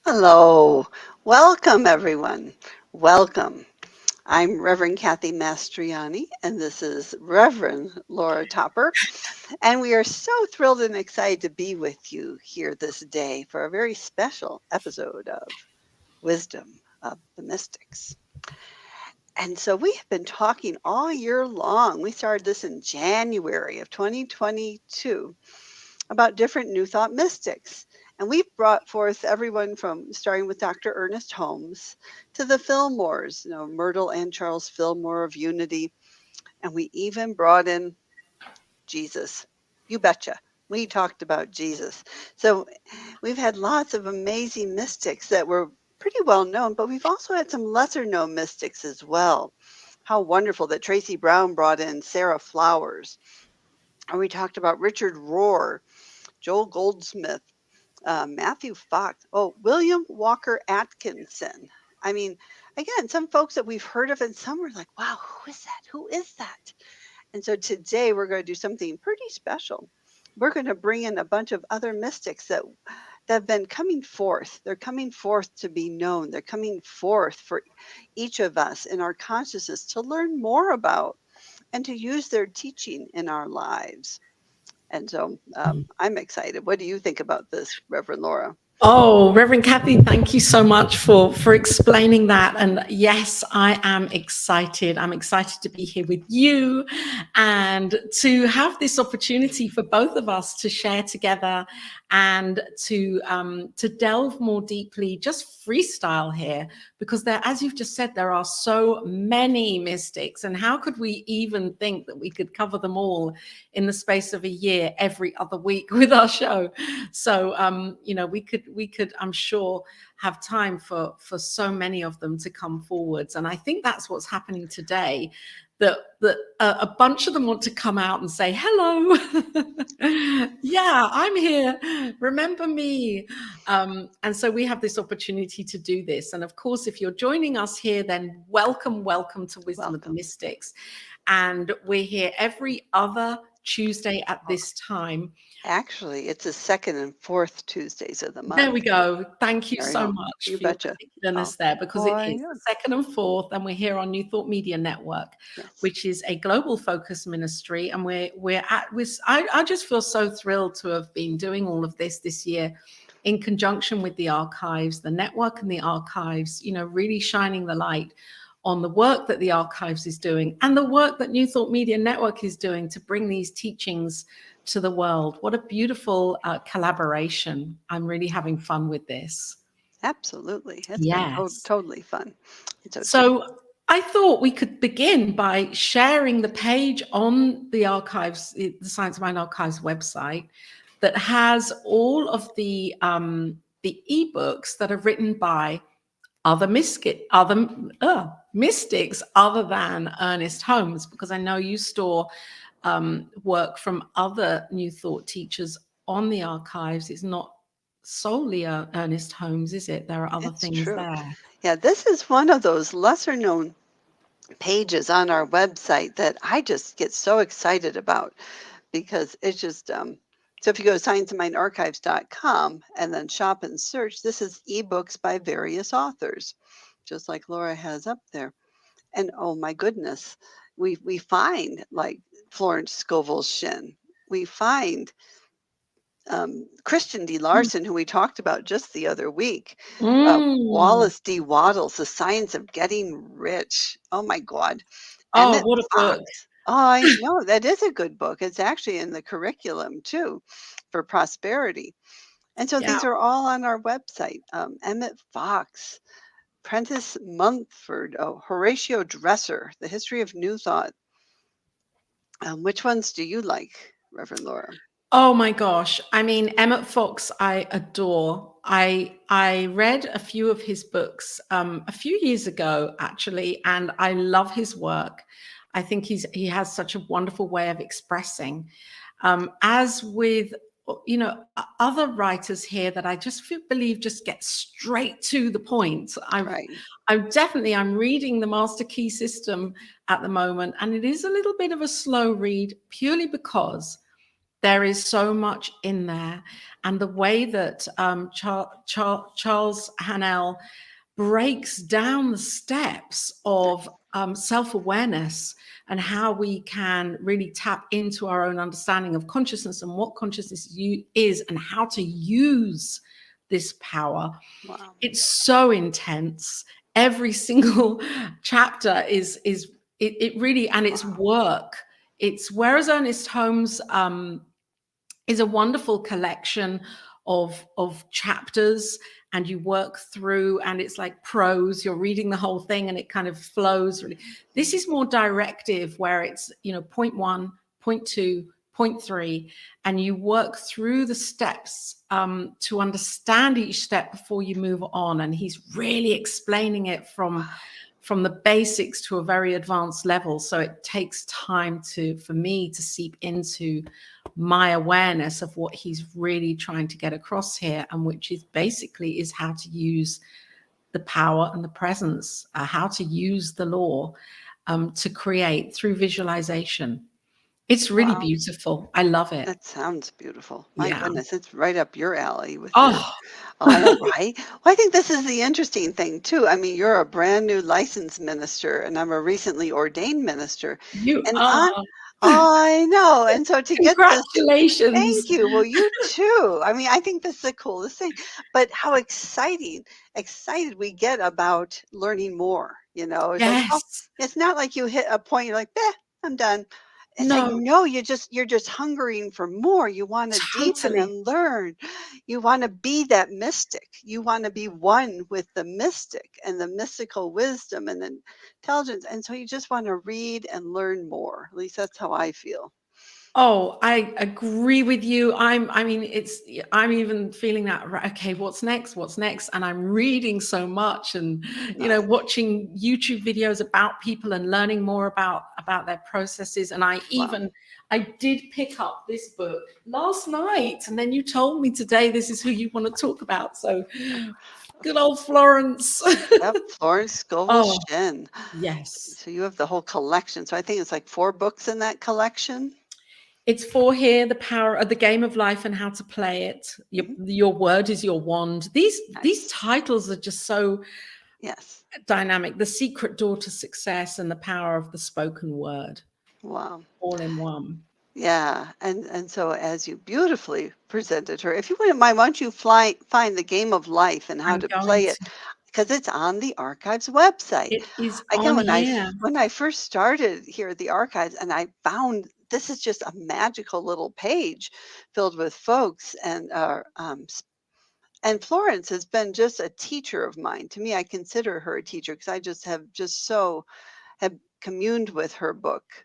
Hello. Welcome, everyone. Welcome. I'm Reverend Kathy Mastroianni, and this is Reverend Laura Topper. And we are so thrilled and excited to be with you here this day for a very special episode of Wisdom of the Mystics. And so we have been talking all year long. We started this in January of 2022 about different New Thought mystics. And we've brought forth everyone from starting with Dr. Ernest Holmes to the Fillmores, Myrtle and Charles Fillmore of Unity. And we even brought in Jesus. You betcha. We talked about Jesus. So we've had lots of amazing mystics that were pretty well known, but we've also had some lesser known mystics as well. How wonderful that Tracy Brown brought in Sarah Flowers. And we talked about Richard Rohr, Joel Goldsmith, Matthew Fox, William Walker Atkinson. I mean, again, some folks that we've heard of, and some were like, wow, who is that? Who is that? And so today we're going to do something pretty special. We're going to bring in a bunch of other mystics that have been coming forth. They're coming forth to be known. They're coming forth for each of us in our consciousness to learn more about and to use their teaching in our lives. And so I'm excited. What do you think about this, Reverend Laura? Oh, Reverend Kathy, thank you so much for explaining that. And yes, I am excited. I'm excited to be here with you and to have this opportunity for both of us to share together and to delve more deeply, just freestyle here, because there, as you've just said, there are so many mystics, and how could we even think that we could cover them all in the space of a year, every other week with our show? So, we could, I'm sure, have time for so many of them to come forwards. And I think that's what's happening today, that a bunch of them want to come out and say, hello, yeah, I'm here, remember me. And so we have this opportunity to do this. And of course, if you're joining us here, then welcome to Wisdom of the Mystics. And we're here every other Tuesday at this time. Actually, it's the second and fourth Tuesdays of the month. There we go. Thank you so much you for your betcha. particularness there, because it is the second and fourth, and we're here on New Thought Media Network, which is a global focus ministry. And I just feel so thrilled to have been doing all of this year in conjunction with the archives, the network and the archives, really shining the light on the work that the archives is doing and the work that New Thought Media Network is doing to bring these teachings to the world. What a beautiful collaboration. I'm really having fun with this. Absolutely. It's been totally fun. So I thought we could begin by sharing the page on the archives, the Science of Mind Archives website, that has all of the ebooks that are written by other mystics other than Ernest Holmes, because I know you store work from other New Thought teachers on the archives. It's not solely Ernest Holmes, is it? There are other things there. Yeah, this is one of those lesser known pages on our website that I just get so excited about, because it's just so if you go to scienceofmindarchives.com and then shop and search, this is ebooks by various authors, just like Laura has up there. And oh my goodness, we find like Florence Scovel Shinn. We find Christian D. Larson, who we talked about just the other week. Wallace D. Wattles, The Science of Getting Rich. Oh my God. Oh, what a book. Oh, I know, that is a good book. It's actually in the curriculum too for prosperity. And so Yeah. these are all on our website. Emmett Fox, Prentice Mumford, oh, Horatio Dresser, The History of New Thought. Which ones do you like, Reverend Laura? Oh my gosh. I mean, Emmett Fox, I adore. I read a few of his books a few years ago, actually, and I love his work. I think he has such a wonderful way of expressing. As with other writers here that I just believe just get straight to the point. Right. I'm reading the Master Key System at the moment, and it is a little bit of a slow read purely because there is so much in there. And the way that Charles Hanel breaks down the steps of self-awareness and how we can really tap into our own understanding of consciousness and what consciousness is and how to use this power. Wow. It's so intense. Every single chapter it really, and it's Wow. work. It's whereas Ernest Holmes is a wonderful collection of chapters, and you work through, and it's like prose, you're reading the whole thing and it kind of flows really. This is more directive, where it's point one, point two, point three, and you work through the steps to understand each step before you move on. And he's really explaining it from the basics to a very advanced level. So it takes time for me to seep into my awareness of what he's really trying to get across here, and which is basically is how to use the power and the presence, how to use the law to create through visualization. It's really Wow. beautiful. I love it. That sounds beautiful. My Yeah. goodness, it's right up your alley with your Oh, Oh, I know, right? Well, I think this is the interesting thing too. I mean, you're a brand new licensed minister, and I'm a recently ordained minister. you And are. I know. And so to get this, Congratulations. thank you. Well, you too. I mean, I think that's the coolest thing. But how excited we get about learning more. It's like, oh, Yes. it's not like you hit a point, you're like, I'm done. It's like, No, no, you're just hungering for more. You want to deepen totally. and learn. You want to be that mystic. You want to be one with the mystic and the mystical wisdom and the intelligence. And so you just want to read and learn more. At least that's how I feel. Oh, I agree with you. I mean, I'm even feeling that, right, okay, what's next? What's next? And I'm reading so much and, Nice. watching YouTube videos about people and learning more about their processes. And Wow. I did pick up this book last night, and then you told me today this is who you want to talk about. So good old Florence. Yep. Florence Scovel Oh, Shinn. yes. So you have the whole collection. So I think it's like 4 books in that collection. It's for here, the power of the game of life and how to play it. Mhm. Your word is your wand. These Nice. titles are just so Yes. dynamic. The secret door to success and the power of the spoken word, Wow. all in one. Yeah, and so as you beautifully presented her, if you wouldn't mind, why don't you find the game of life and how I'm to going play it, to. because it's on the archives website. It is Again, on here. when I first started here at the archives, and I found this is just a magical little page filled with folks, and Florence has been just a teacher of mine. To me, I consider her a teacher because I just so have communed with her book.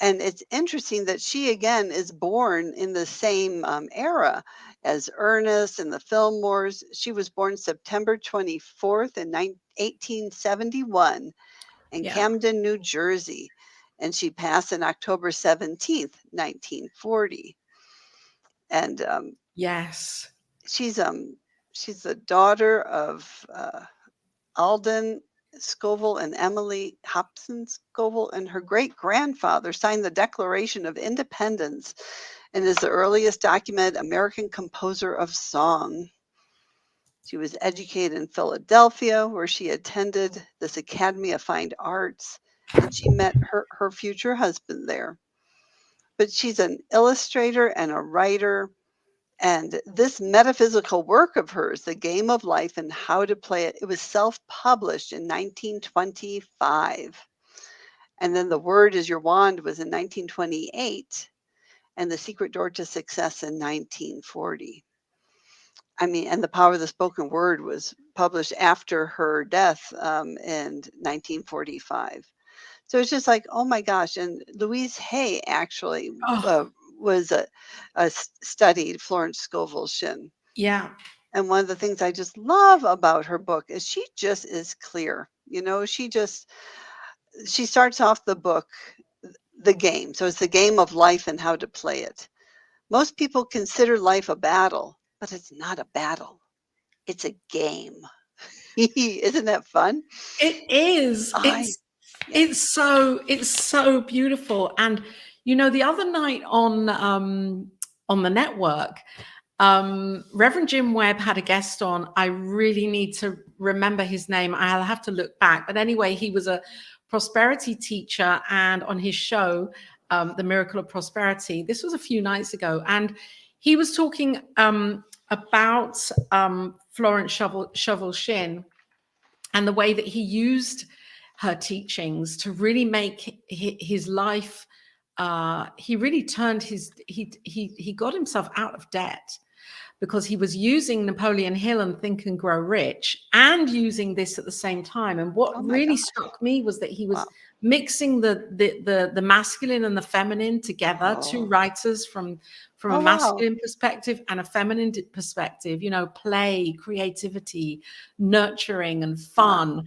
And it's interesting that she again is born in the same era as Ernest and the Fillmores. She was born September 24th in 1871 in Yeah. Camden, New Jersey. And she passed on October 17th, 1940. And Yes. she's um she's the daughter of Alden Scoville and Emily Hobson Scoville, and her great grandfather signed the Declaration of Independence and is the earliest documented American composer of song. She was educated in Philadelphia, where she attended this Academy of Fine Arts, and she met her future husband there. But she's an illustrator and a writer, and this metaphysical work of hers, The Game of Life and How to Play It, it was self published in 1925. And then The Word is Your Wand was in 1928, and The Secret Door to Success in 1940. I mean, and The Power of the Spoken Word was published after her death in 1945. So it's just like, oh my gosh. And Louise Hay actually Oh, was studied Florence Scovel Shinn. yeah. And one of the things I just love about her book is she just is clear. You know, she starts off the book, the game. So it's the game of life and how to play it. Most people consider life a battle, but it's not a battle. It's a game. Isn't that fun? It is. I Yes. It's so beautiful. And you know, the other night on the network, Reverend Jim Webb had a guest on. I really need to remember his name. I'll have to look back. But anyway, he was a prosperity teacher, and on his show, The Miracle of Prosperity, this was a few nights ago, and he was talking about Florence Shovel Shin and the way that he used her teachings to really make his life. He really turned he got himself out of debt because he was using Napoleon Hill and Think and Grow Rich and using this at the same time. And what Oh my really gosh. struck me was that he was Wow. mixing the masculine and the feminine together. Two Oh. writers from a Oh wow. masculine perspective and a feminine perspective. You know, play, creativity, nurturing, and Wow. fun.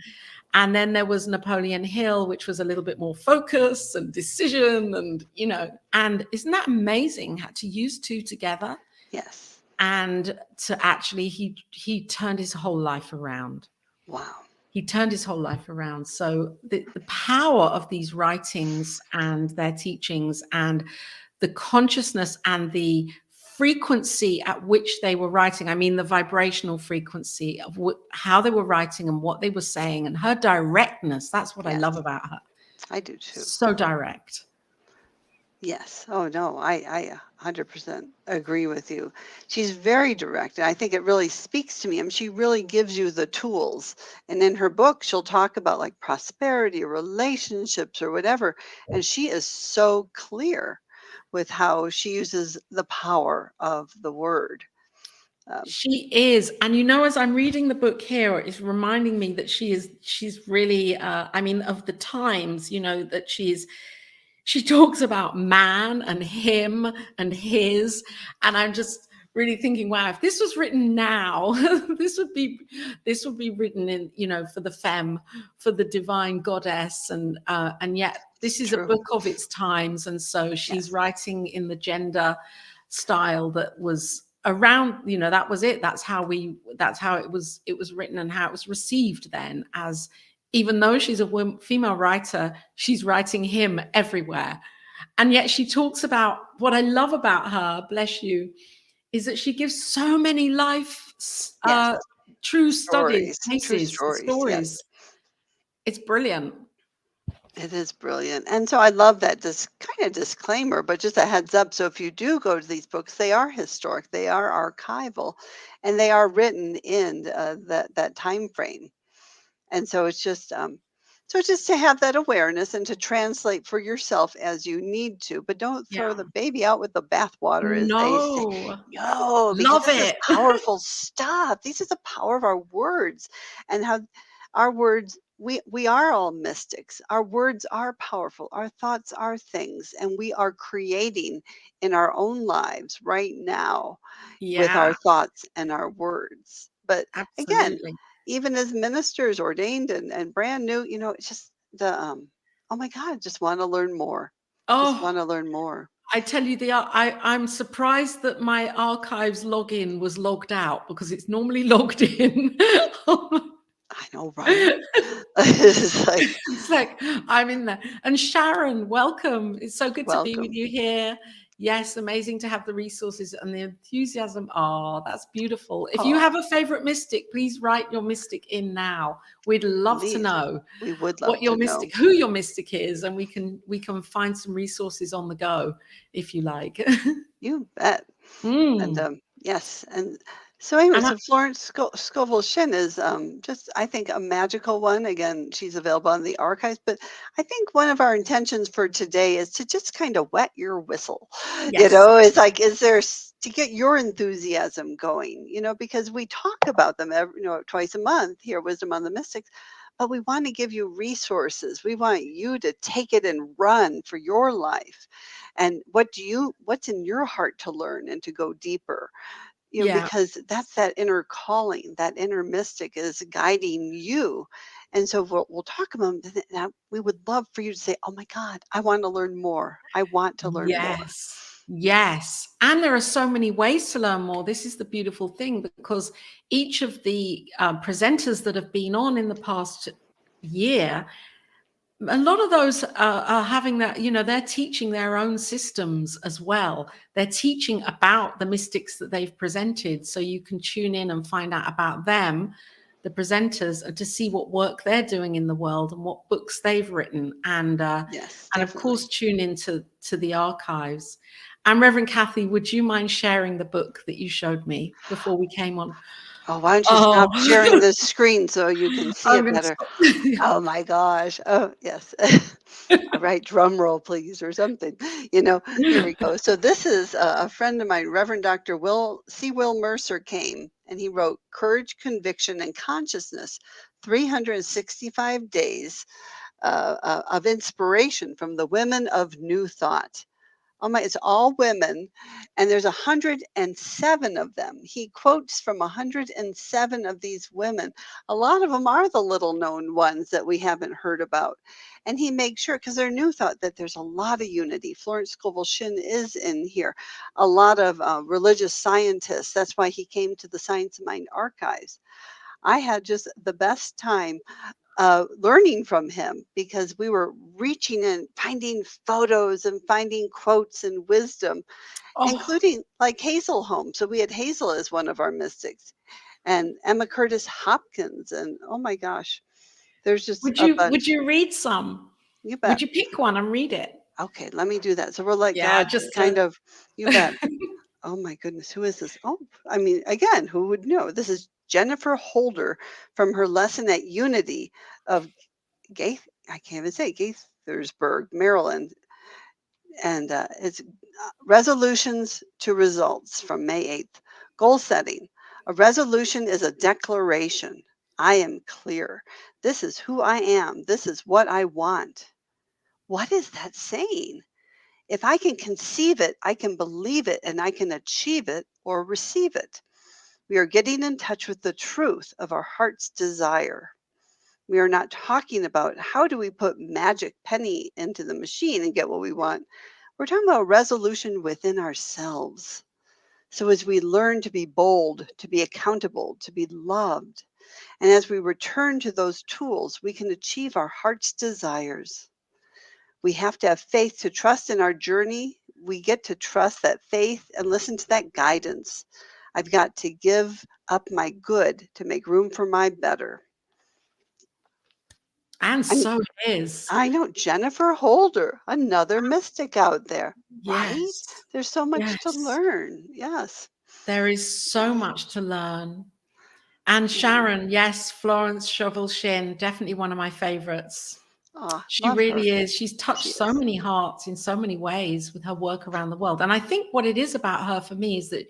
And then there was Napoleon Hill, which was a little bit more focus and decision, and you know, and isn't that amazing how to use two together? Yes. And to actually he turned his whole life around. Wow. He turned his whole life around. So the power of these writings and their teachings and the consciousness and the frequency at which they were writing, I mean the vibrational frequency of how they were writing and what they were saying, and her directness, that's what I love Yes. about her. I do too. So direct. Yes. Oh no, I 100% agree with you. She's very direct, and I think it really speaks to me. I mean, she really gives you the tools. And in her book, she'll talk about like prosperity or relationships or whatever, and she is so clear with how she uses the power of the word. Um, She is. And you know, as I'm reading the book here, it's reminding me that she's really, I mean, of the times, you know, that she talks about man and him and his. And I'm just really thinking, wow, if this was written now, this would be written in, you know, for the femme, for the divine goddess. And yet it's this is a true. book of its times. And so she's Yes. writing in the gender style that was around, you know, that was it. That's how it was written and how it was received then. As even though she's a female writer, she's writing him everywhere. And yet she talks about, what I love about her, bless you, is that she gives so many life Yes. true studies, Stories. True cases, stories. Yes. stories. It's brilliant. It is brilliant. And so I love that this kind of disclaimer, but just a heads up. So if you do go to these books, they are historic, they are archival, and they are written in that time frame. And so it's just to have that awareness and to translate for yourself as you need to, but don't throw Yeah. the baby out with the bathwater, as they say. No. No, because Love this is it. powerful stuff. This is the power of our words and how our words, we are all mystics. Our words are powerful. Our thoughts are things, and we are creating in our own lives right now with our Yeah, thoughts and our words. But again, absolutely. even as ministers ordained and brand new, you know, it's just oh my God, just want to learn more. Just Oh, want to learn more. I tell you, I'm surprised that my archives login was logged out because it's normally logged in. I know, right? It's like, It's like I'm in there. And Sharon, welcome. It's so good to be with welcome. you here. Yes, amazing to have the resources and the enthusiasm. Oh, that's beautiful. If you Oh, have a favorite mystic, please write your mystic in now. We'd love to please. know We would what love your to know. mystic, who your mystic is, and we can find some resources on the go if you like. You bet. And Mm, yes. And So anyway, And I, so Florence Scovel Shinn is just, I think, a magical one. Again, she's available in the archives. But I think one of our intentions for today is to just kind of wet your whistle. yes, It's like, is there to get your enthusiasm going? Because we talk about them twice a month here, Wisdom on the Mystics. But we want to give you resources. We want you to take it and run for your life. And what's in your heart to learn and to go deeper? yeah. Because that's that inner calling, that inner mystic is guiding you. And so we'll talk about that. We would love for you to say, oh my God, I want to learn more. I want to learn more. Yes, yes. And there are so many ways to learn more. This is the beautiful thing because each of the presenters that have been on in the past year, a lot of those are having that, they're teaching their own systems as well. They're teaching about the mystics that they've presented. So you can tune in and find out about them, the presenters, and to see what work they're doing in the world and what books they've written. Yes, And of definitely. course, tune into the archives. And Reverend Kathy, would you mind sharing the book that you showed me before we came on? Oh, why don't you Oh, stop sharing the screen so you can see I'm it going to better? stop. Oh my gosh. Oh, yes. All right, drum roll, please, or something. Here we go. So this is a friend of mine, Reverend Dr. Will Mercer came, and he wrote Courage, Conviction, and Consciousness, 365 Days of Inspiration from the Women of New Thought. Oh my, it's all women, and there's 107 of them. He quotes from 107 of these women. A lot of them are the little known ones that we haven't heard about. And he makes sure, because they're new thought, that there's a lot of unity. Florence Scovel Shinn is in here. A lot of religious scientists. That's why he came to the Science of Mind archives. I had just the best time learning from him because we were reaching and finding photos and finding quotes and wisdom, Oh, including like Hazel Holmes. So we had Hazel as one of our mystics, and Emma Curtis Hopkins, and oh my gosh, there's just would a you would bunch. you read some? You Would bet. you pick one and read it? Okay, let me do that. So we'll let Yeah, God just kind to of. You bet. Oh my goodness, who is this? Oh, I mean, again, who would know? This is Jennifer Holder from her lesson at Unity of Gaith. I can't even say Gaithersburg, Maryland, and it's resolutions to results from May 8th. Goal setting. A resolution is a declaration. I am clear. This is who I am. This is what I want. What is that saying? If I can conceive it, I can believe it, and I can achieve it or receive it. We are getting in touch with the truth of our heart's desire. We are not talking about how do we put magic penny into the machine and get what we want. We're talking about resolution within ourselves. So as we learn to be bold, to be accountable, to be loved, and as we return to those tools, we can achieve our heart's desires. We have to have faith to trust in our journey. We get to trust that faith and listen to that guidance. I've got to give up my good to make room for my better. and I so it is. I know Jennifer Holder, another mystic out there, right? Yes. There's so much to Yes. learn. Yes. There is so Yes. much to learn. And Yeah. Sharon, yes, Florence Shovel Shin, definitely one of my favorites. Oh, She love her. really is. She's touched She so is. many hearts in so many ways with her work around the world. And I think what it is about her for me is that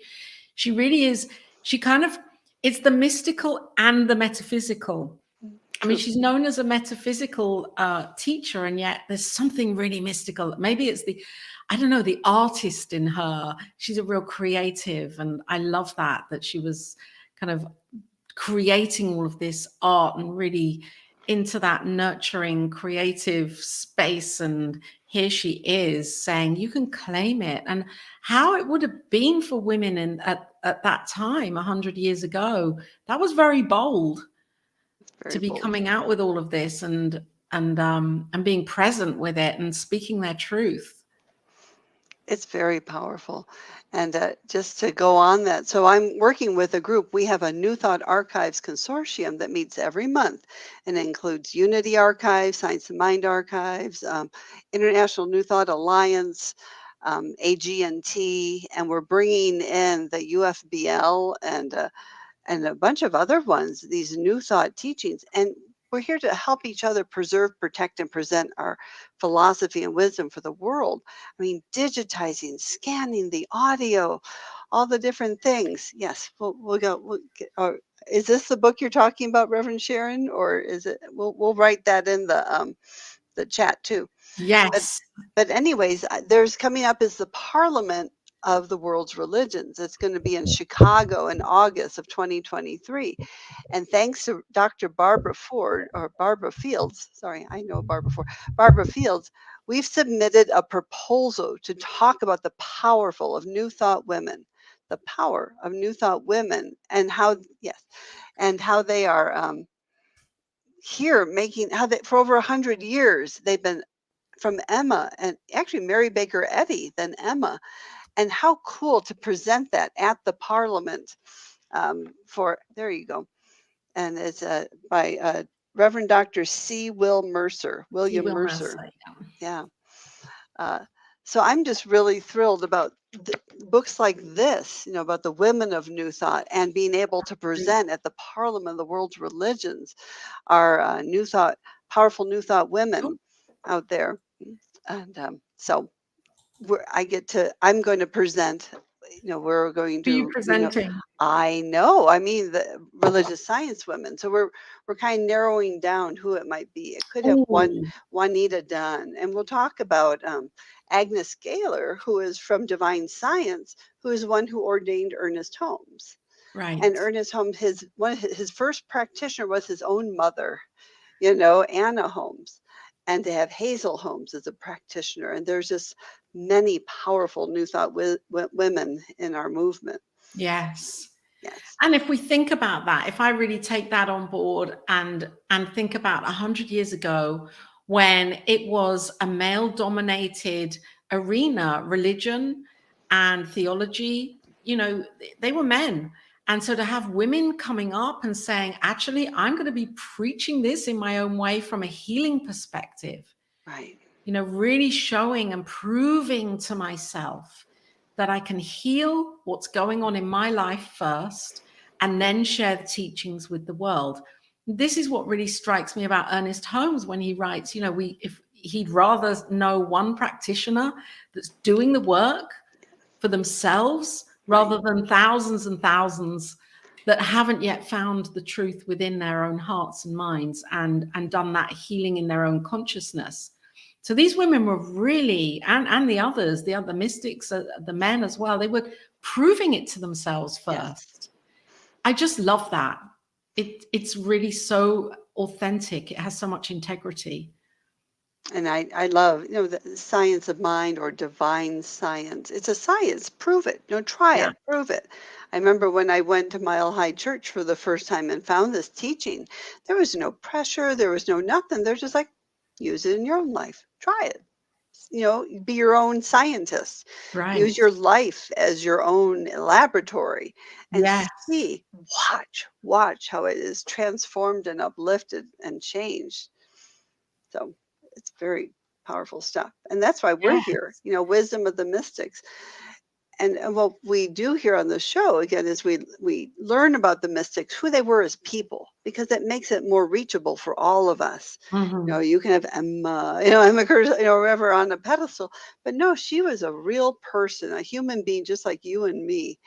she really is, she kind of, it's the mystical and the metaphysical. I mean, True. she's known as a metaphysical teacher, and yet there's something really mystical. Maybe it's I don't know, the artist in her. She's a real creative, and I love that she was kind of creating all of this art and really into that nurturing, creative space. And here she is saying, you can claim it. And how it would have been for women at that time, 100 years ago, that was very bold Very to be bold. coming out with all of this and being present with it and speaking their truth. It's very powerful. And just to go on that, so I'm working with a group. We have a New Thought Archives Consortium that meets every month and includes Unity Archives, Science and Mind Archives, International New Thought Alliance, AG&T, and we're bringing in the UFBL and a bunch of other ones, these New Thought teachings. And we're here to help each other preserve, protect, and present our philosophy and wisdom for the world. I mean, digitizing, scanning the audio, all the different things. Yes, we'll go. Is this the book you're talking about, Reverend Sharon, or is it? We'll write that in the chat too. But Yes. but anyways, there's coming up is the Parliament of the World's Religions. It's going to be in Chicago in August of 2023. And thanks to Dr. Barbara Ford or Barbara Fields, sorry, I know Barbara Ford, Barbara Fields, we've submitted a proposal to talk about the powerful of New Thought women, the power of New Thought women, and how, yes, and how they are here making, how they, for over 100 years, they've been from Emma and actually Mary Baker Eddy, then Emma, and how cool to present that at the Parliament for, there you go. And it's by Reverend Dr. C. He William will Mercer. answer. Yeah. Uh, so I'm just really thrilled about books like this, about the women of New Thought and being able to present at the Parliament of the World's Religions our New Thought, powerful New Thought women out there. And so I'm going to present, we're going Who are you to, presenting? I know, I mean, the religious science women. So we're kind of narrowing down who it might be. It could have Oh, Juanita Dunn, and we'll talk about Agnes Gaylor, who is from Divine Science, who is one who ordained Ernest Holmes. And right. Ernest Holmes, his first practitioner was his own mother, Anna Holmes, and to have Hazel Holmes as a practitioner. And there's just many powerful New Thought women in our movement. Yes. Yes. And if we think about that, if I really take that on board and think about 100 years ago, when it was a male dominated arena, religion and theology, they were men. And so to have women coming up and saying, actually, I'm going to be preaching this in my own way from a healing perspective, Right. really showing and proving to myself that I can heal what's going on in my life first and then share the teachings with the world. This is what really strikes me about Ernest Holmes when he writes, if he'd rather know one practitioner that's doing the work for themselves rather than thousands and thousands that haven't yet found the truth within their own hearts and minds and done that healing in their own consciousness. So these women were really, and the others, the other mystics, the men as well, they were proving it to themselves first. Yes. I just love that. It's really so authentic. It has so much integrity. And I love, the science of mind or divine science. It's a science. Prove it. Try Yeah. it. Prove it. I remember when I went to Mile High Church for the first time and found this teaching, there was no pressure. There was no nothing. They're just like, use it in your own life. Try it. Be your own scientist. Right. Use your life as your own laboratory and Yes. see, watch how it is transformed and uplifted and changed. So it's very powerful stuff. And that's why we're here, wisdom of the mystics. And what we do here on the show again is we learn about the mystics, who they were as people, because that makes it more reachable for all of us. Mm-hmm. You can have Emma Curtis, whoever on a pedestal, but no, she was a real person, a human being, just like you and me.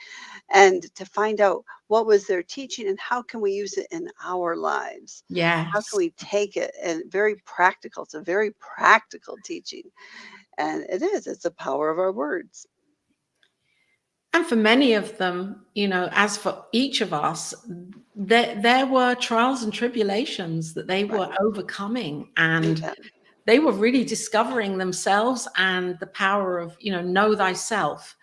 And to find out what was their teaching and how can we use it in our lives? How can Yes. we take it? And very practical. It's a very practical teaching, and it's the power of our words. And for many of them, as for each of us, there were trials and tribulations that they were Right. overcoming, and Yeah. they were really discovering themselves and the power of, know thyself,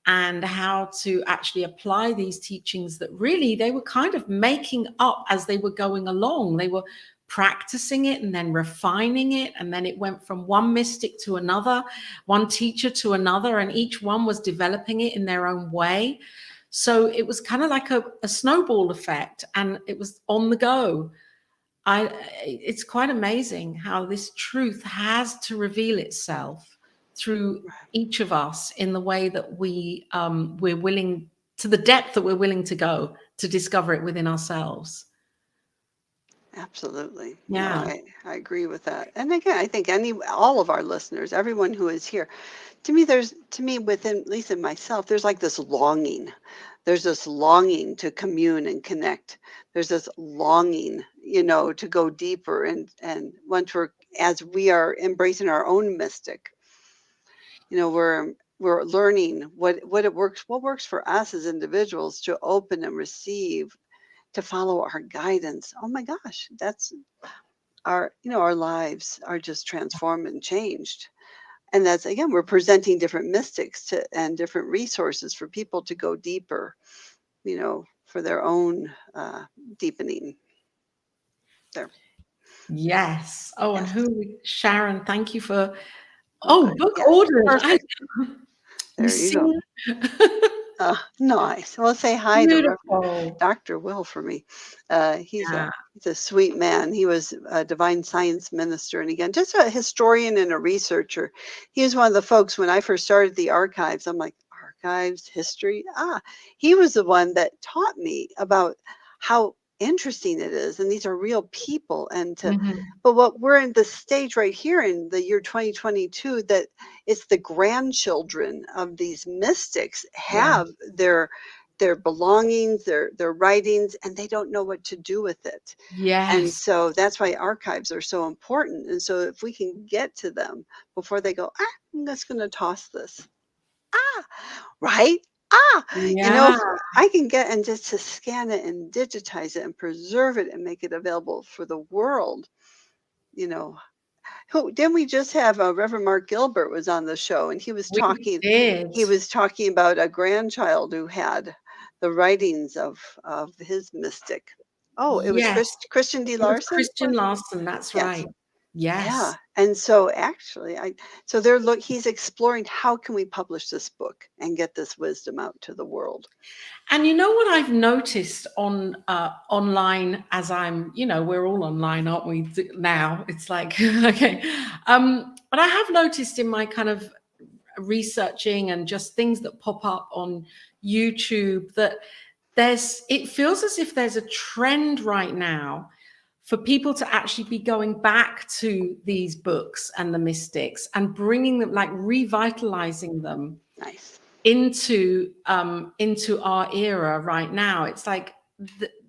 and how to actually apply these teachings that really they were kind of making up as they were going along. They were practicing it and then refining it. And then it went from one mystic to another, one teacher to another, and each one was developing it in their own way. So it was kind of like a snowball effect, and it was on the go. It's quite amazing how this truth has to reveal itself through each of us in the way that we're willing, to the depth that we're willing to go to discover it within ourselves. Absolutely. No, Yeah. I agree with that. And again, I think all of our listeners, everyone who is here, to me, within, at least in myself, there's like this longing. There's this longing to commune and connect. There's this longing, to go deeper and once as we are embracing our own mystic, we're learning what works for us as individuals to open and receive, to follow our guidance. Oh my gosh, that's our lives are just transformed and changed. And that's, again, we're presenting different mystics and different resources for people to go deeper, for their own deepening. There. Yes. Oh, and Yes. Sharon, thank you for, Oh, oh, good. book Yes. orders. Perfect. You There you go. see? Nice. Well, say hi to Reverend Beautiful. Dr. Will for me. He's a Yeah. he's a sweet man. He was a divine science minister, and again, just a historian and a researcher. He was one of the folks when I first started the archives. I'm like, archives, history. He was the one that taught me about how interesting it is, and these are real people. Mhm. But what we're in the stage right here in the year 2022, that it's the grandchildren of these mystics Yeah. have their belongings, their writings, and they don't know what to do with it. And Yes. so that's why archives are so important. And so if we can get to them before they go, I'm just going to toss this. Ah, right? Ah, Yeah. if I can get and just to scan it and digitize it and preserve it and make it available for the world, you know, who didn't we just have Reverend Mark Gilbert was on the show, and We did. he was talking about a grandchild who had the writings of his mystic. Oh, it was Yes. Christian D. It was Larson? Christian Larson, that's Yes. right. Yes. Yeah. And so actually so he's exploring how can we publish this book and get this wisdom out to the world. And you know what I've noticed online, as we're all online, aren't we? Now it's like okay, but I have noticed in my kind of researching and just things that pop up on YouTube that it feels as if there's a trend right now for people to actually be going back to these books and the mystics and bringing them, like revitalizing them Nice. into our era right now. It's like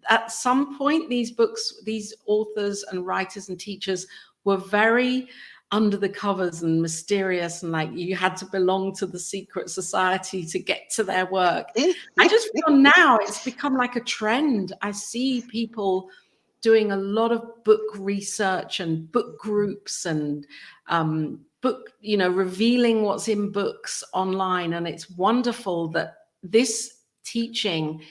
at some point these books, these authors and writers and teachers were very under the covers and mysterious, and like you had to belong to the secret society to get to their work. I just feel now it's become like a trend. I see people doing a lot of book research and book groups and revealing what's in books online. And it's wonderful that this teaching,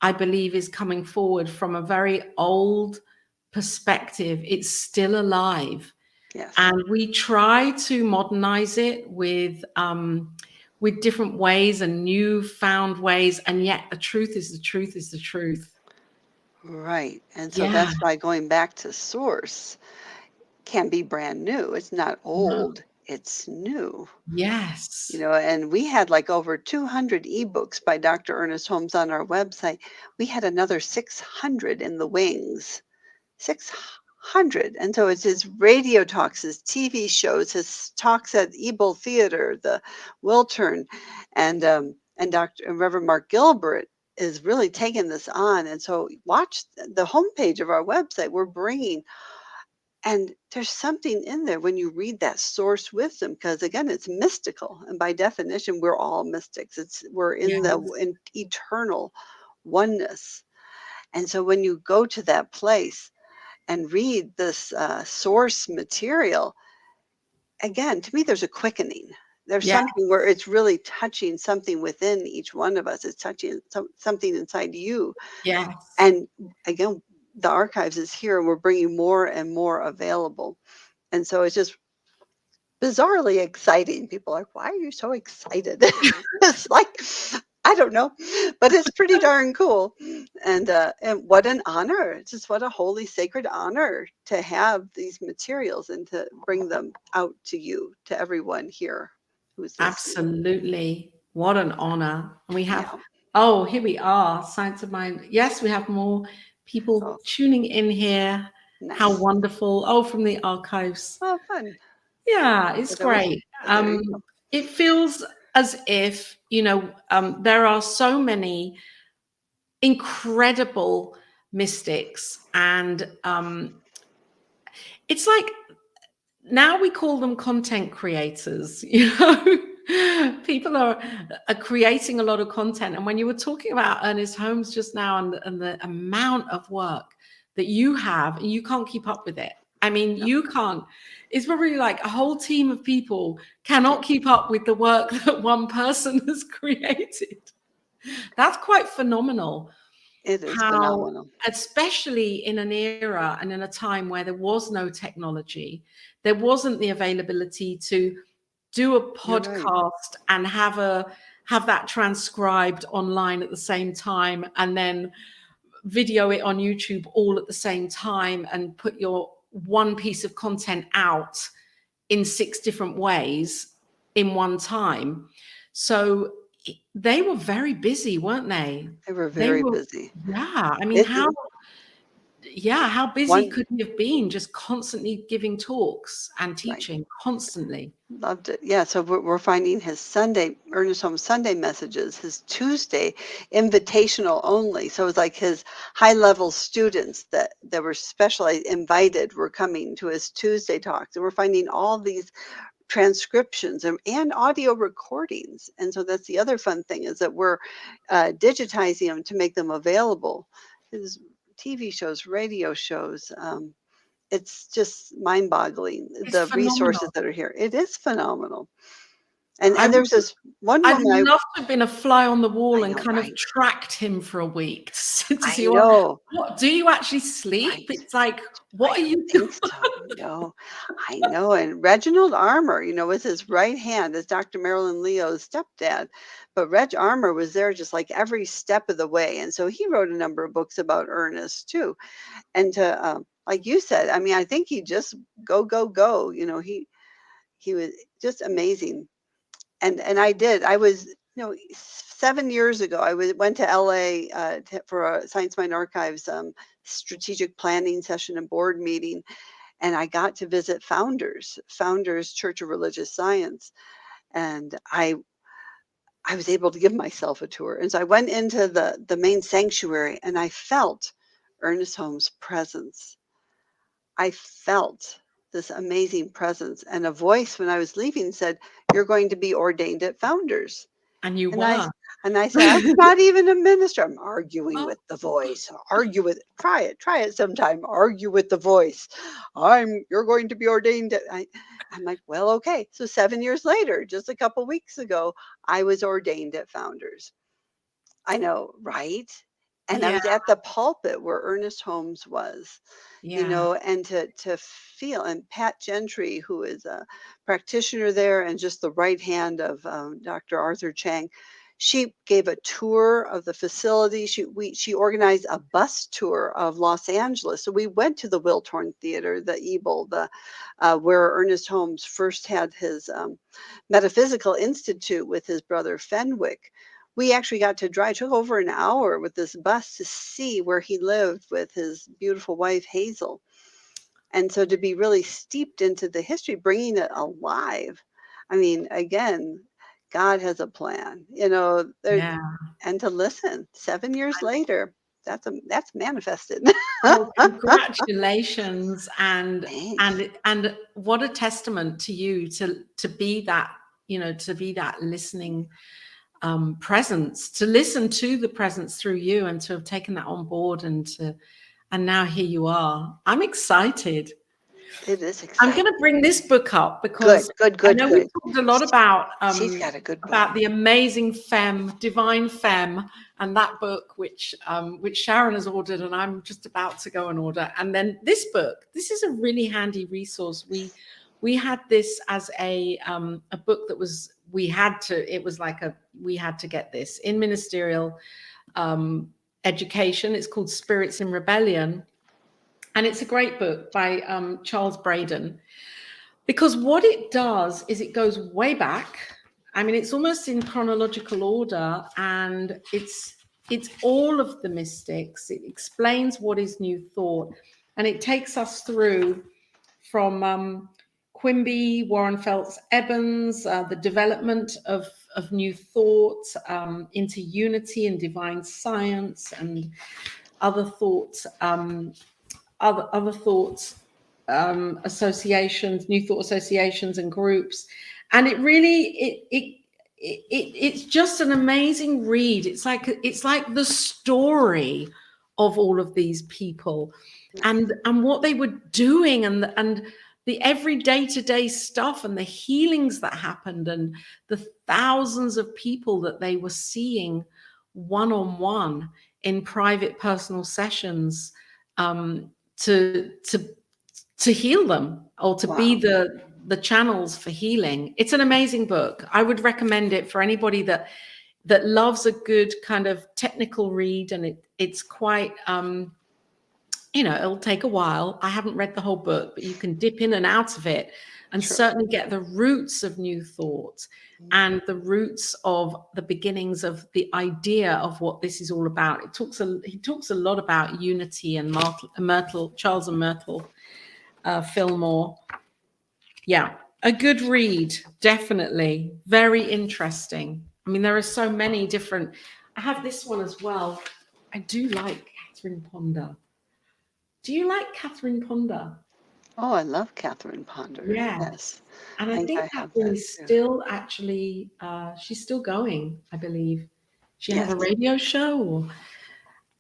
I believe, is coming forward from a very old perspective. It's still alive. Yes. And we try to modernize it with different ways and newfound ways. And yet the truth is the truth is the truth. Right. And so Yeah. that's why going back to source can be brand new. It's not No. old, it's new. Yes. And we had like over 200 ebooks by Dr. Ernest Holmes on our website. We had another 600 in the wings. 600. And so it's his radio talks, his TV shows, his talks at Ebel Theater, the Wiltern, and Dr. and Reverend Mark Gilbert is really taking this on. And so watch the homepage of our website. We're bringing, and there's something in there when you read that source wisdom, because again, it's mystical, and by definition, we're all mystics. We're in Yeah. in eternal oneness, and so when you go to that place and read this source material, again, to me, there's a quickening. There's Yeah. something where it's really touching something within each one of us. It's touching something inside you. Yes. And again, the archives is here, and we're bringing more and more available. And so it's just bizarrely exciting. People are like, why are you so excited? It's like, I don't know, but it's pretty darn cool. And what an honor. It's just what a holy, sacred honor to have these materials and to bring them out to you, to everyone here who's listening. Absolutely. What an honor. And we have, Yeah. oh, here we are, Science of Mind. Yes, we have more people Oh, tuning in here. How nice. wonderful. Oh, from the archives. Oh, fun. Yeah, it's But that was, great. there you go. It feels as if, there are so many incredible mystics, and it's like now we call them content creators. People are creating a lot of content. And when you were talking about Ernest Holmes just now, and the amount of work that you have, and you can't keep up with it. I mean, No, you can't. It's probably like a whole team of people cannot keep up with the work that one person has created. That's quite phenomenal. it is How, phenomenal. especially in an era and in a time where there was no technology, there wasn't the availability to do a You're right. podcast and have that transcribed online at the same time, and then video it on YouTube all at the same time, and put your one piece of content out in 6 different ways in one time. So they were very busy, weren't they? They were They very were, busy. yeah. I mean, It how busy one could he have been just constantly giving talks and right. teaching constantly? Loved it. Yeah, so we're finding his Sunday, Ernest Holmes Sunday messages, his Tuesday invitational only. So it's like his high-level students that were specially invited were coming to his Tuesday talks. And we're finding all these transcriptions and audio recordings. And so that's the other fun thing, is that we're digitizing them to make them available. His TV shows, radio shows, it's just mind-boggling, It's the resources phenomenal. that are here. It is phenomenal. I And would there's this one I'd woman love to have been a fly on the wall I and know, kind of right? tracked him for a week to I see know, what do you actually right? sleep? It's like, I what are don't you doing? think so. No, I know. And Reginald Armour, was his right hand, as Dr. Marilyn Leo's stepdad. But Reg Armour was there just like every step of the way. And so he wrote a number of books about Ernest too. And to, like you said, I mean, I think he just go, go, go. He was just amazing. And I was 7 years ago went to LA for a Science Mind Archives strategic planning session and board meeting, and I got to visit Founders Church of Religious Science, and I was able to give myself a tour. And so I went into the main sanctuary, and I felt Ernest Holmes' presence. I felt this amazing presence, and a voice when I was leaving said, "You're going to be ordained at Founders." And you And I were. and I said, "I'm not even a minister." I'm arguing Oh, with the voice. Argue with try it sometime. Argue with the voice. You're going to be ordained. I'm like, well, okay. So 7 years later, just a couple weeks ago, I was ordained at Founders. I know, right? And I yeah, was at the pulpit where Ernest Holmes was, yeah. and to feel, and Pat Gentry, who is a practitioner there and just the right hand of Dr. Arthur Chang, she gave a tour of the facility. She organized a bus tour of Los Angeles. So we went to the Wiltorn Theater, the Ebel, where Ernest Holmes first had his Metaphysical Institute with his brother Fenwick. We actually got to drive, took over an hour with this bus to see where he lived with his beautiful wife, Hazel. And so to be really steeped into the history, bringing it alive. I mean, again, God has a plan, Yeah. and to listen 7 years later, that's manifested. Well, congratulations, and Thanks. and what a testament to you to be that, to be that listening presence, to listen to the presence through you, and to have taken that on board, and now here you are. I'm excited. It is I'm going exciting. to bring this book up Good, because good, I good, know we've good. talked a lot She's got a good book. about the amazing femme, divine femme, and that book which Sharon has ordered, and I'm just about to go and order. And then this book. This is a really handy resource. We had this as a book that was we had to. It was like we had to get this in ministerial education. It's called Spirits in Rebellion. And it's a great book by Charles Braden, because what it does is it goes way back I mean, it's almost in chronological order, and it's all of the mystics. It explains what is New Thought, and it takes us through from Quimby, Warren Phelps Evans, the development of New Thought into unity and divine science and other thoughts, other thoughts associations, New Thought associations and groups, and it really it's just an amazing read. It's like the story of all of these people, and what they were doing, and the every day-to-day stuff and the healings that happened, and the thousands of people that they were seeing one-on-one in private personal sessions, to heal them, or to be Wow. the channels for healing. It's an amazing book. I would recommend it for anybody that loves a good kind of technical read, and it's quite it'll take a while. I haven't read the whole book, but you can dip in and out of it, and Sure. certainly get the roots of New Thought and the roots of the beginnings of the idea of what this is all about. He talks a lot about unity and Myrtle, Charles and Myrtle Fillmore. Yeah, a good read, definitely. Very interesting. I mean, there are so many different. I have this one as well. I do like Catherine Ponder. Do you like Catherine Ponder? Oh, I love Catherine Ponder. Yeah. Yes, And I I think think I have Catherine that is too. still actually, she's still going, I believe. She has Yes. a radio show,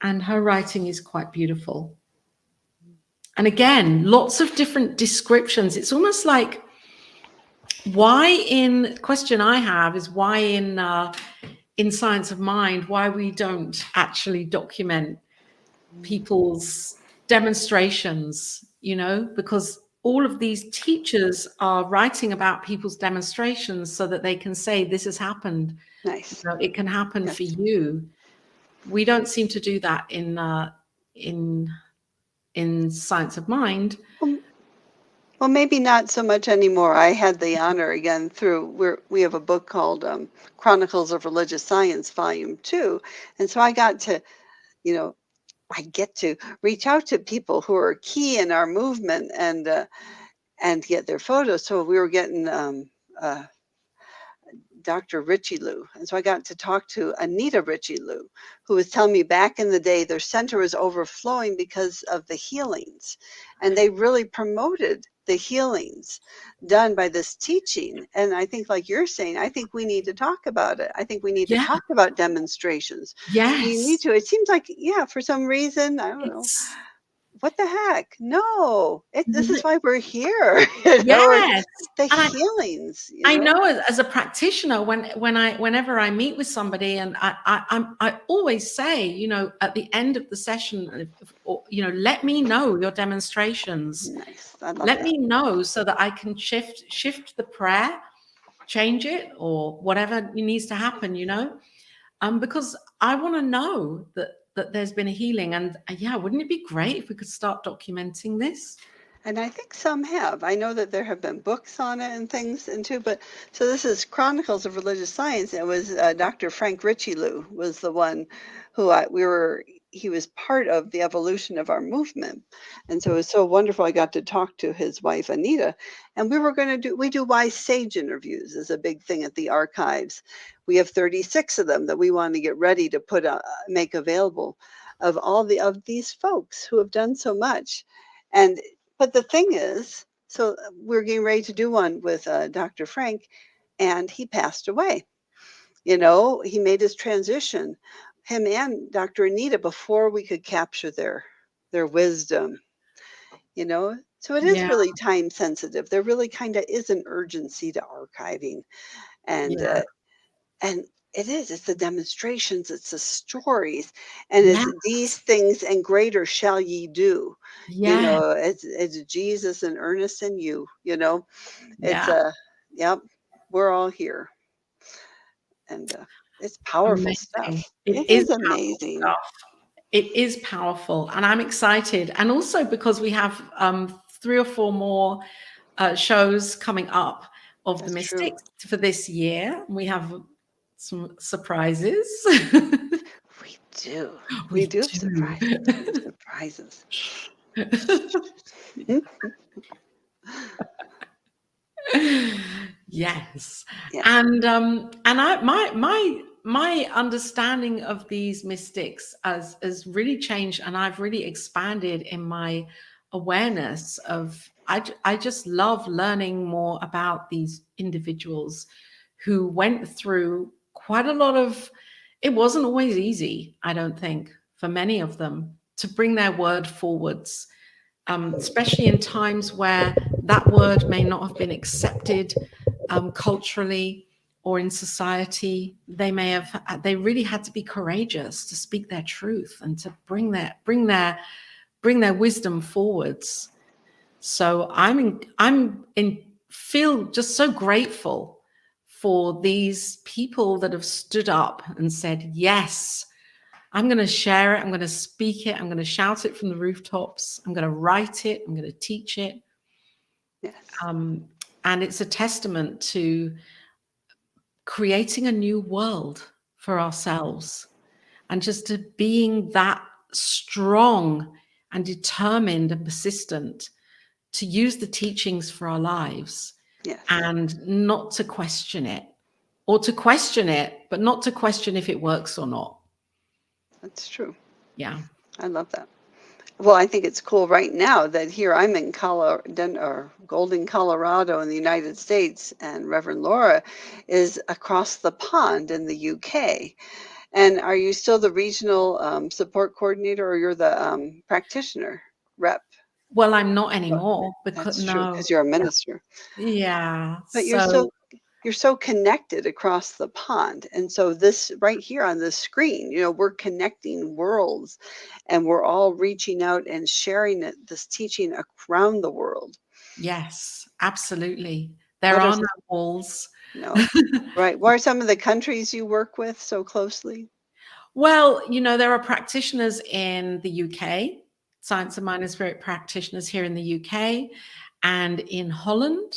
and her writing is quite beautiful. And again, lots of different descriptions. It's almost like, question I have is why in Science of Mind, why we don't actually document people's demonstrations, because all of these teachers are writing about people's demonstrations so that they can say, this has happened. Nice. It can happen Yes. for you. We don't seem to do that in Science of Mind. Well, maybe not so much anymore. I had the honor again we have a book called Chronicles of Religious Science, Volume 2. And so I got to, you know, I get to reach out to people who are key in our movement and get their photos. So we were getting uh, Dr. Richie Lou. And so I got to talk to Anita Richie Lou, who was telling me back in the day their center was overflowing because of the healings. And they really promoted the healings done by this teaching. And I think, like you're saying, I think we need to talk about it. I think we need to Yeah. talk about demonstrations. We need Yes. to. It seems like, yeah, for some reason, I don't know, It's what the heck? No, this is why we're here, or yes. the And healings, I know as a practitioner, whenever I meet with somebody, and I always say, at the end of the session, let me know your demonstrations. Nice. I love Let that. me know so that I can shift the prayer, change it, or whatever needs to happen. Because I want to know that there's been a healing, and yeah, wouldn't it be great if we could start documenting this? And I think some have. I know that there have been books on it and things, and too. But so this is Chronicles of Religious Science. It was Dr. Frank Richelieu was the one who he was part of the evolution of our movement, and so it was so wonderful. I got to talk to his wife Anita, and we do wise sage interviews is a big thing at the archives. We have 36 of them that we want to get ready to make available of these folks who have done so much. And but the thing is, so we're getting ready to do one with Dr. Frank, and he passed away. He made his transition, him and Dr. Anita, before we could capture their wisdom. So it is Yeah, really time sensitive. There really kind of is an urgency to archiving, and yeah, and it is. It's the demonstrations. It's the stories, and yeah, it's these things and greater shall ye do. yeah, It's Jesus and earnest in you. It's yeah. yep. We're all here, and it's powerful Amazing. stuff. It It is is powerful amazing. stuff. It is powerful, and I'm excited. And also because we have 3 or 4 more shows coming up. of the That's true. mystics for this year. We have some surprises. We do. We We do have do. surprises. We have surprises. Hmm? Yes. Yeah. And my understanding of these mystics has really changed, and I've really expanded in my awareness of I just love learning more about these individuals who went through quite a lot of, it wasn't always easy, I don't think, for many of them to bring their word forwards, especially in times where that word may not have been accepted culturally or in society. They really had to be courageous to speak their truth and to bring their wisdom forwards. So I'm in feel just so grateful for these people that have stood up and said, yes, I'm going to share it. I'm going to speak it. I'm going to shout it from the rooftops. I'm going to write it. I'm going to teach it. Yes. And it's a testament to creating a new world for ourselves and just to being that strong and determined and persistent to use the teachings for our lives Yes. and not to question it, or to question it, but not to question if it works or not. That's true. Yeah. I love that. Well, I think it's cool right now that here I'm in or Golden, Colorado in the United States, and Reverend Laura is across the pond in the UK. And are you still the regional support coordinator, or you're the practitioner rep? Well, I'm not Well, anymore because that's true no, because you're a yeah, minister. yeah. But So you're so connected across the pond. And so this right here on this screen, we're connecting worlds, and we're all reaching out and sharing this teaching around the world. yes, absolutely. There What are are no walls. no, right? What are some of the countries you work with so closely? Well, there are practitioners in the UK, Science of Mind and Spirit practitioners here in the UK, and in Holland,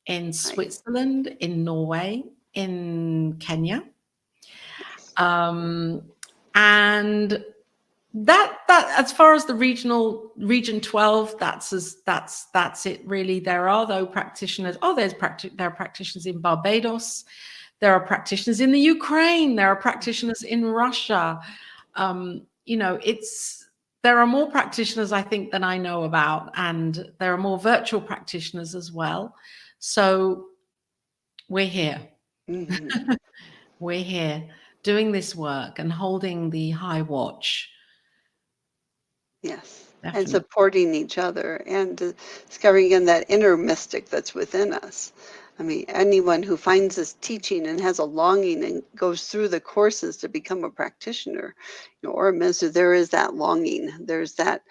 in Nice, Switzerland, in Norway, in Kenya. nice. Um, and that as far as the region 12, that's it really. There are though practitioners. Oh, there are practitioners in Barbados. There are practitioners in the Ukraine. There are practitioners in Russia. There are more practitioners, I think, than I know about, and there are more virtual practitioners as well. So we're here. Hmm. We're here doing this work and holding the high watch. Yes, and Definitely. supporting each other and discovering again that inner mystic that's within us. I mean, anyone who finds this teaching and has a longing and goes through the courses to become a practitioner, or a minister, there is that longing. There's that,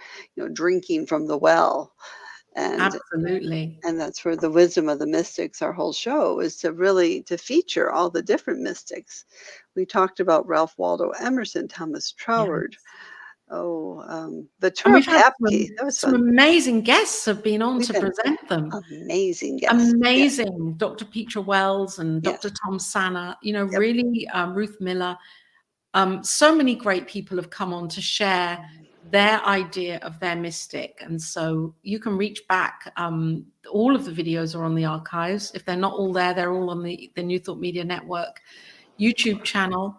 drinking from the well, and Absolutely. and that's where the wisdom of the mystics. Our whole show is to really to feature all the different mystics. We talked about Ralph Waldo Emerson, Thomas Yeah. Troward. The And Trump we've had Apke, that was some fun. amazing guests have been on We've to had present them. amazing guests. Yeah. Amazing. Dr. Petra Wells and Dr. Yes. Tom Sanna, Yep. really, Ruth Miller. So many great people have come on to share their idea of their mystic. And so you can reach back. All of the videos are on the archives. If they're not all there, they're all on the New Thought Media Network YouTube channel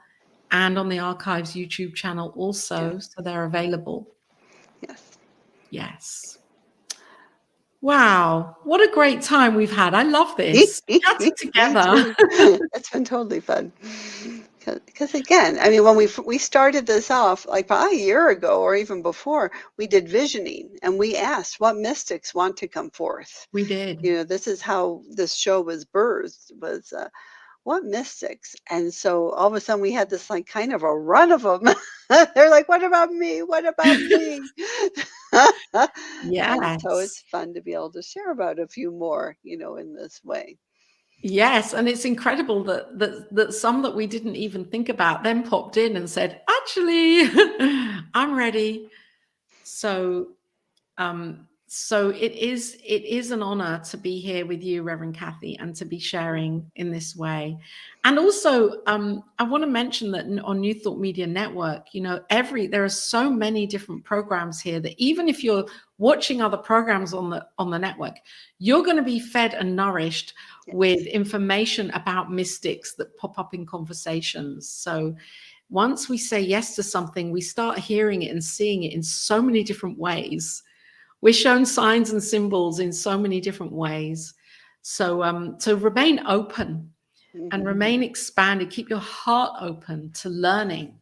and on the archives YouTube channel also. Yes. So they're available. Yes. Yes. Wow. What a great time we've had. I love this. Chatting Me together. too. It's been totally fun. Because again, I mean, when we started this off, like probably a year ago or even before, we did visioning, and we asked what mystics want to come forth. We did. This is how this show was birthed, was what mystics? And so all of a sudden we had this like kind of a run of them. They're like, what about me? What about me? And so it's Yes. fun to be able to share about a few more, in this way. Yes, and it's incredible that some that we didn't even think about then popped in and said, "Actually, I'm ready." So So it is an honor to be here with you, Reverend Kathy, and to be sharing in this way. And also, I want to mention that on New Thought Media Network, there are so many different programs here that even if you're watching other programs on the network, you're going to be fed and nourished with Yes. information about mystics that pop up in conversations. So once we say yes to something, we start hearing it and seeing it in so many different ways. We're shown signs and symbols in so many different ways. So remain open and Hmm. remain expanded. Keep your heart open to learning.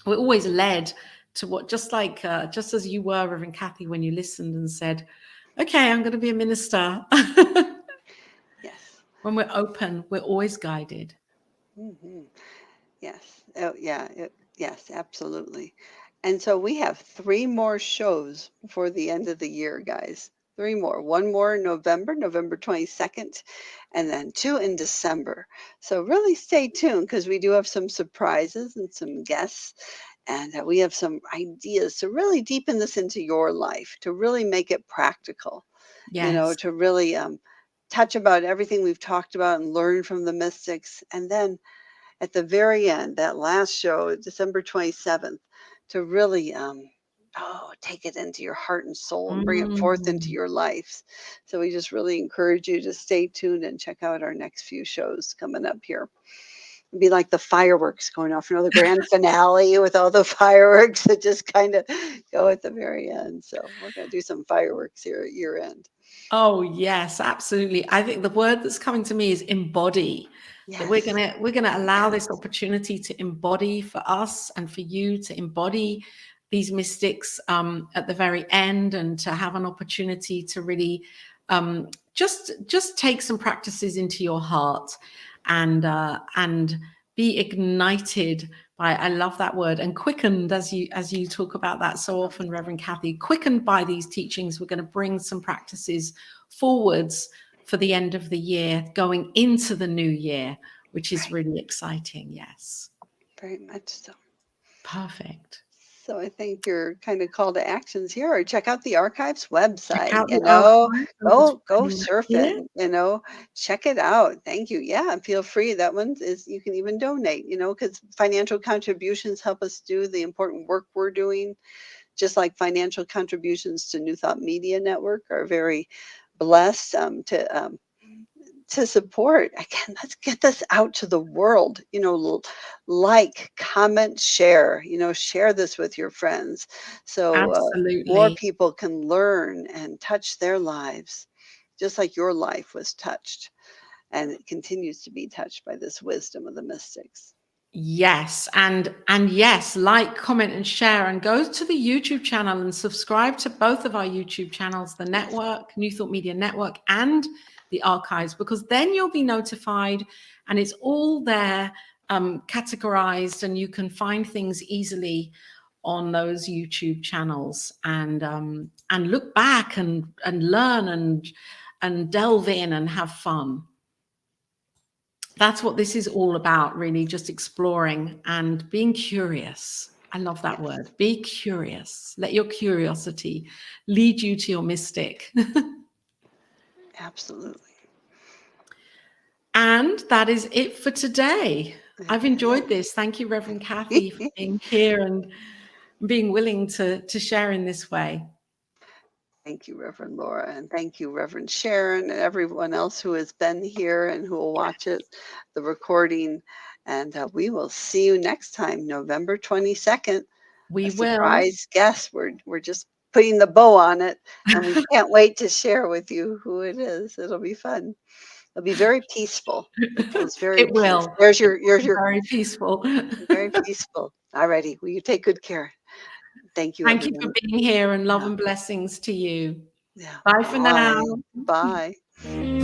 We're always led to what, just as you were, Reverend Kathy, when you listened and said, "Okay, I'm going to be a minister." Yes. When we're open, we're always guided. Hmm. Yes. Oh, yeah. Yes, absolutely. And so we have three more shows before the end of the year, guys. Three more. One more in November, November 22nd, and then two in December. So really stay tuned because we do have some surprises and some guests. And we have some ideas to really deepen this into your life, to really make it practical, Yes. to really touch about everything we've talked about and learn from the mystics. And then at the very end, that last show, December 27th, to really take it into your heart and soul and bring it forth into Mm. your lives. So we just really encourage you to stay tuned and check out our next few shows coming up here. It'd be like the fireworks going off, the grand finale with all the fireworks that just kind of go at the very end. So we're going to do some fireworks here at year end. Oh, yes, absolutely. I think the word that's coming to me is embody. That we're Yes. gonna we're gonna allow Yes. this opportunity to embody for us and for you to embody these mystics at the very end, and to have an opportunity to really just take some practices into your heart and be ignited by, I love that word, and quickened, as you talk about that so Love often, it. Reverend Kathy, quickened by these teachings. We're going to bring some practices forwards for the end of the year, going into the new year, which is Right. really exciting. Yes. Very much so. Perfect. So I think your kind of call to actions here are check out the archives Check website, out the archive. I'm just go putting that surf it, here. check it out. Thank you. Yeah, and feel free. That one is you can even donate, because financial contributions help us do the important work we're doing, just like financial contributions to New Thought Media Network are very blessed to support. Again, let's get this out to the world. Like, comment, share. Share this with your friends so more Absolutely. people can learn and touch their lives, just like your life was touched and it continues to be touched by this wisdom of the mystics. Yes, and yes, like, comment, and share, and go to the YouTube channel and subscribe to both of our YouTube channels, the Yes, network, New Thought Media Network, and the archives, because then you'll be notified, and it's all there, categorized, and you can find things easily on those YouTube channels, and look back and learn and delve in and have fun. That's what this is all about, really, just exploring and being curious. I love that yes, word. Be curious. Let your curiosity lead you to your mystic. absolutely. And that is it for today. That I've is enjoyed this. Thank you, Reverend Kathy, for it. being here and being willing to share in this way. Thank you, Reverend Laura, and thank you, Reverend Sharon, and everyone else who has been here and who will watch it, the recording. And we will see you next time, November 22nd. A We will. surprise guest. We're just putting the bow on it, and we can't wait to share with you who it is. It'll be fun. It'll be very peaceful. It feels very It peace. will. There's It your, will there's be your very peaceful. very peaceful. All righty. Well, you take good care. Thank you, Thank you for everyone. being here, and love Yeah. and blessings to you. Yeah. Bye for now. Bye. Bye.